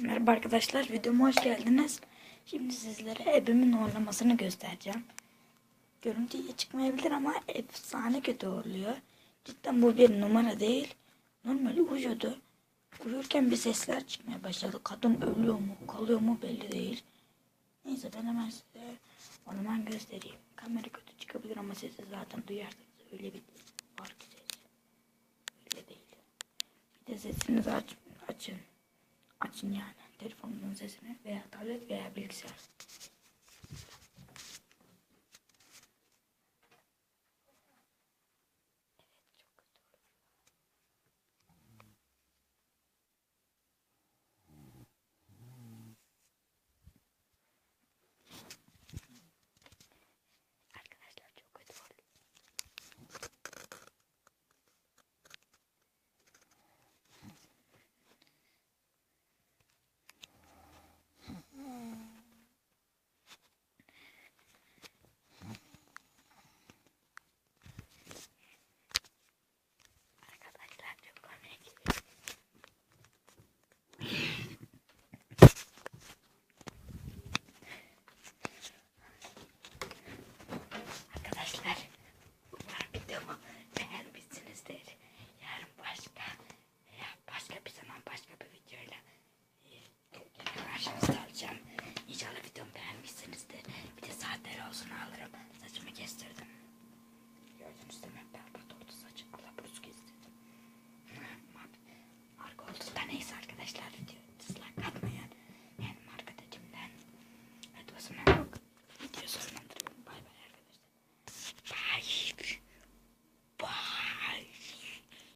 Merhaba arkadaşlar, videoma hoş geldiniz. Şimdi sizlere evimin uğurlamasını göstereceğim. Görüntü iyi çıkmayabilir ama efsane kötü uğurluyor. Cidden bu bir numara değil. Normal uyuyordu. Uyurken bir sesler çıkmaya başladı. Kadın ölüyor mu, kalıyor mu belli değil. Neyse ben hemen size onu hemen göstereyim. Kamera kötü çıkabilir ama sesi zaten duyarsınız. Öyle bir var ki ses. Öyle değil. Bir de sesinizi açın. Açın yani telefonunun sesini veya tablet veya bilgisayar.